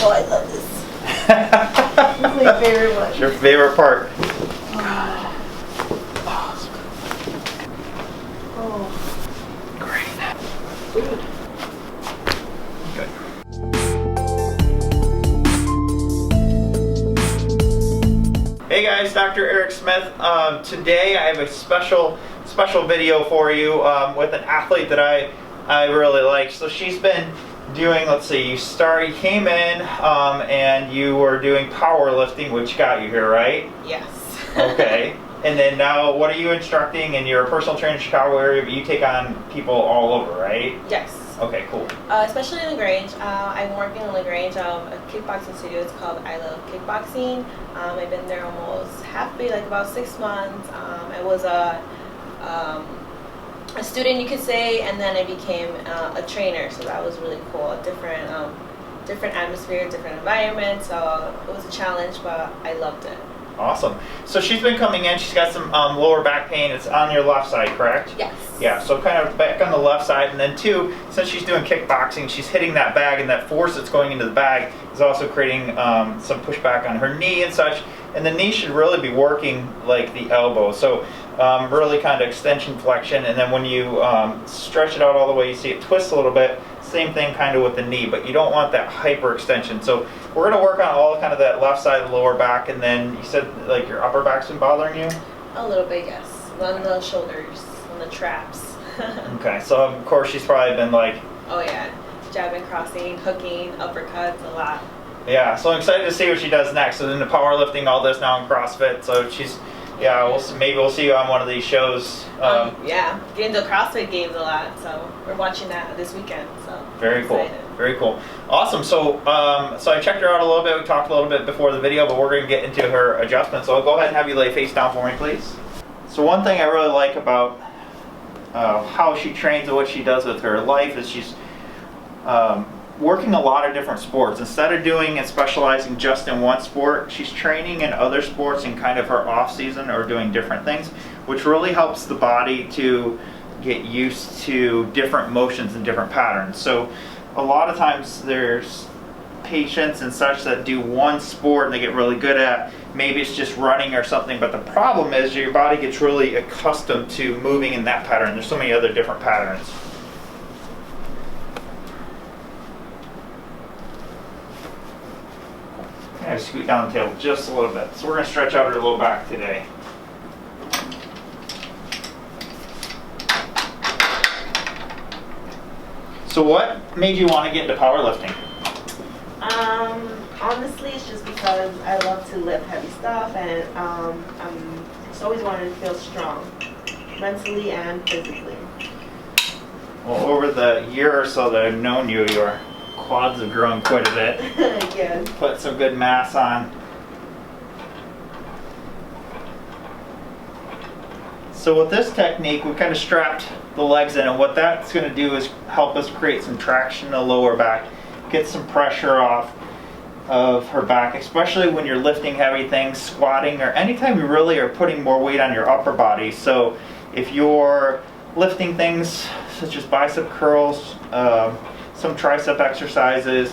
Oh, I love this. It's my favorite one. It's your favorite part. Oh. Great. Good. Good. Hey guys, Dr. Eric Smith. Today I have a special video for you with an athlete that I really like. So she's been doing, let's see, you came in and you were doing powerlifting, which got you here, right? Yes. Okay. And then now what are you instructing? And you're a personal trainer in the Chicago area, but you take on people all over, right? Yes. Okay, cool. Especially in LaGrange. I'm working in LaGrange, a kickboxing studio. It's called I Love Kickboxing. I've been there almost halfway, like about 6 months. I was a student, you could say, and then I became a trainer. So that was really cool. A different atmosphere, different environment. So it was a challenge, but I loved it. Awesome. So she's been coming in. She's got some lower back pain. It's on your left side, correct? Yes. Yeah, so kind of back on the left side. And then two, since she's doing kickboxing, she's hitting that bag, and that force that's going into the bag is also creating some pushback on her knee and such. And the knee should really be working like the elbow. So really kind of extension flexion. And then when you stretch it out all the way, you see it twist a little bit. Same thing kind of with the knee, but you don't want that hyperextension. So we're going to work on all kind of that left side of the lower back, and then you said like your upper back's been bothering you? A little bit, yes. On the shoulders, on the traps. Okay, so of course she's probably been like... Oh yeah, jabbing, crossing, hooking, uppercuts, a lot. Yeah, so I'm excited to see what she does next. So then the powerlifting, all this now in CrossFit, so she's... Yeah, maybe we'll see you on one of these shows. Yeah, getting the CrossFit games a lot, so we're watching that this weekend. So very cool, very cool, awesome. So, so I checked her out a little bit. We talked a little bit before the video, but we're going to get into her adjustments. So I'll go ahead and have you lay face down for me, please. So one thing I really like about how she trains and what she does with her life is she's working a lot of different sports. Instead of doing and specializing just in one sport, she's training in other sports in kind of her off season or doing different things, which really helps the body to get used to different motions and different patterns. So a lot of times there's patients and such that do one sport and they get really good at, maybe it's just running or something, but the problem is your body gets really accustomed to moving in that pattern. There's so many other different patterns. I scoot down the tail just a little bit. So we're going to stretch out her low back today. So what made you want to get into powerlifting? Honestly, it's just because I love to lift heavy stuff, and I'm just always wanted to feel strong, mentally and physically. Well, over the year or so that I've known you, your quads have grown quite a bit. Yes. Put some good mass on. So with this technique, we kind of strapped the legs in, and what that's going to do is help us create some traction in the lower back, get some pressure off of her back, especially when you're lifting heavy things, squatting, or anytime you really are putting more weight on your upper body. So if you're lifting things such as bicep curls, some tricep exercises,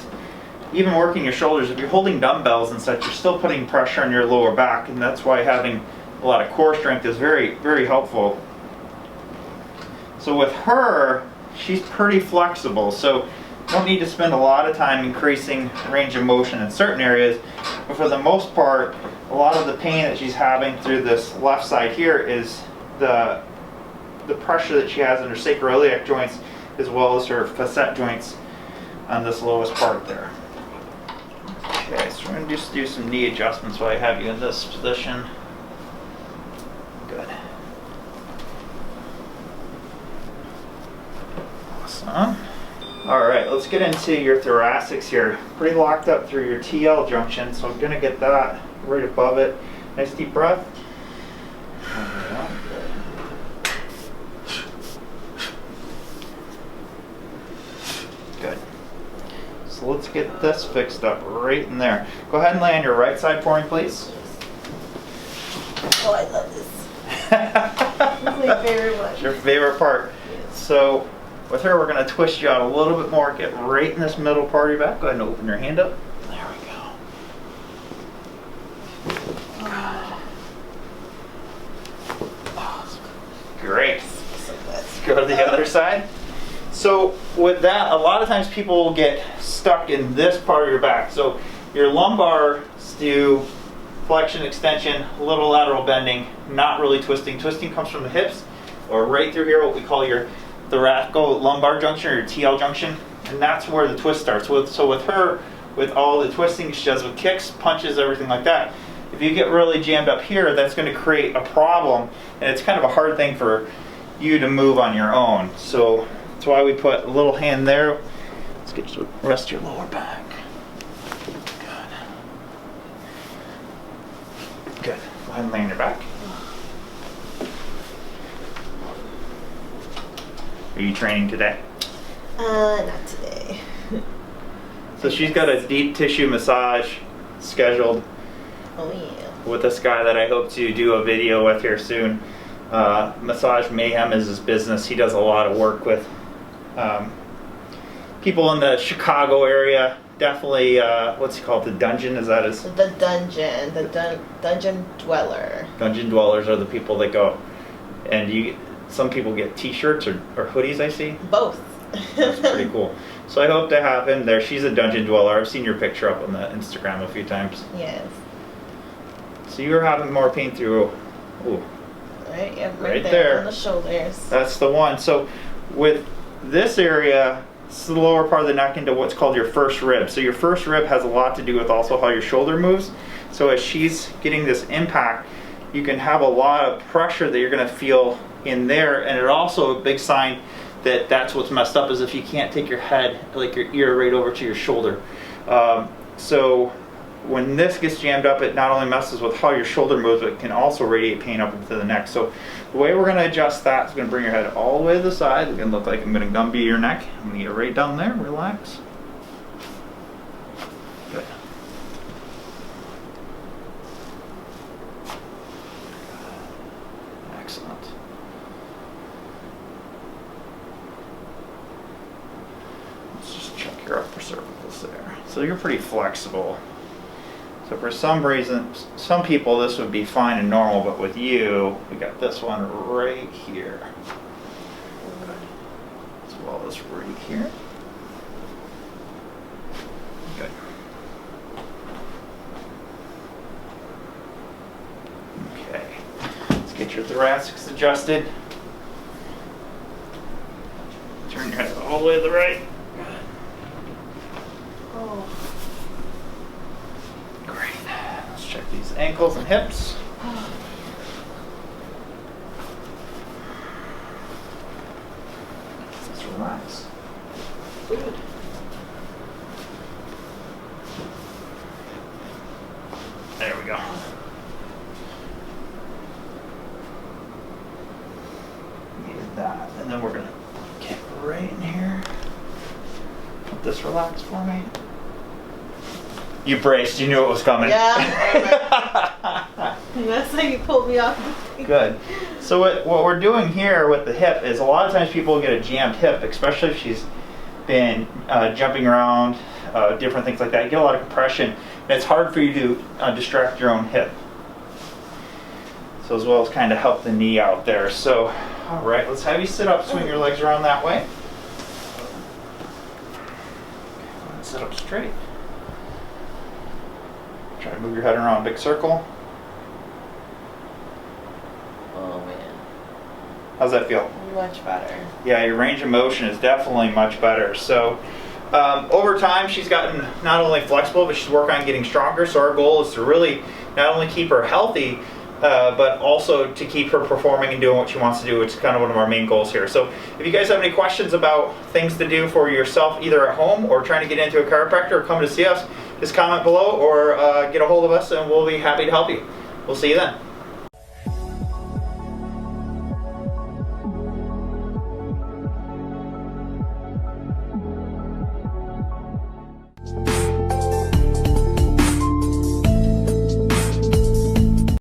even working your shoulders, if you're holding dumbbells and such, you're still putting pressure on your lower back, and that's why having a lot of core strength is very, very helpful. So with her, she's pretty flexible, so you don't need to spend a lot of time increasing range of motion in certain areas, but for the most part, a lot of the pain that she's having through this left side here is the pressure that she has in her sacroiliac joints, as well as her facet joints on this lowest part there. Okay, so we're going to just do some knee adjustments while I have you in this position. Good. Awesome. Alright, let's get into your thoracics here. Pretty locked up through your TL junction, so I'm going to get that right above it. Nice deep breath. Good. So let's get this fixed up right in there. Go ahead and lay on your right side for me, please. Oh, I love this. It's my favorite one. It's your favorite part. So with her, we're going to twist you out a little bit more. Get right in this middle part of your back. Go ahead and open your hand up. There Great. Let's go to the other side. So with that, a lot of times people will get stuck in this part of your back. So your lumbar do flexion, extension, a little lateral bending, not really twisting. Twisting comes from the hips or right through here, what we call your thoracolumbar junction or your TL junction, and that's where the twist starts. So with her, with all the twisting she does with kicks, punches, everything like that, if you get really jammed up here, that's going to create a problem, and it's kind of a hard thing for you to move on your own. So that's why we put a little hand there. Let's get you to rest your lower back. Good. Go ahead and lay on your back. Are you training today? Not today. So she's got a deep tissue massage scheduled. Oh yeah. With this guy that I hope to do a video with here soon. Massage Mayhem is his business. He does a lot of work with people in the Chicago area. Definitely, what's he called? The Dungeon? Is that his? The Dungeon. The Dungeon Dweller. Dungeon Dwellers are the people that go. And some people get t-shirts or hoodies, I see. Both. That's pretty cool. So I hope to have him there. She's a Dungeon Dweller. I've seen your picture up on the Instagram a few times. Yes. So you were having more pain through, ooh. Right, yeah, right there. On the shoulders. That's the one. So with this area, it's the lower part of the neck into what's called your first rib. So your first rib has a lot to do with also how your shoulder moves. So as she's getting this impact, you can have a lot of pressure that you're going to feel in there, and it also a big sign that that's what's messed up is if you can't take your head, like your ear, right over to your shoulder. So when this gets jammed up, it not only messes with how your shoulder moves, but it can also radiate pain up into the neck. So the way we're going to adjust that is going to bring your head all the way to the side. It's going to look like I'm going to gumby your neck. I'm going to get right down there. Relax. Good. Excellent. Let's just check your upper cervicals there. So you're pretty flexible. So for some reason, some people this would be fine and normal, but with you, we got this one right here. Good. As well as right here. Good. Okay. Let's get your thoracics adjusted. Turn your head all the way to the right. Oh. Check these ankles and hips. Just relax. Good. There we go. Need that. And then we're going to get right in here. Let this relax for me. You braced. You knew it was coming. Yeah. That's how you pulled me off. Good. So what we're doing here with the hip is a lot of times people get a jammed hip, especially if she's been jumping around, different things like that. You get a lot of compression, and it's hard for you to distract your own hip. So as well as kind of help the knee out there. So, all right, let's have you sit up, swing your legs around that way. Okay, sit up straight. Try to move your head around a big circle. Oh man. How's that feel? Much better. Yeah, your range of motion is definitely much better. So over time, she's gotten not only flexible, but she's working on getting stronger. So our goal is to really not only keep her healthy, but also to keep her performing and doing what she wants to do, which is kind of one of our main goals here. So if you guys have any questions about things to do for yourself, either at home or trying to get into a chiropractor or come to see us, just comment below or get a hold of us and we'll be happy to help you. We'll see you then.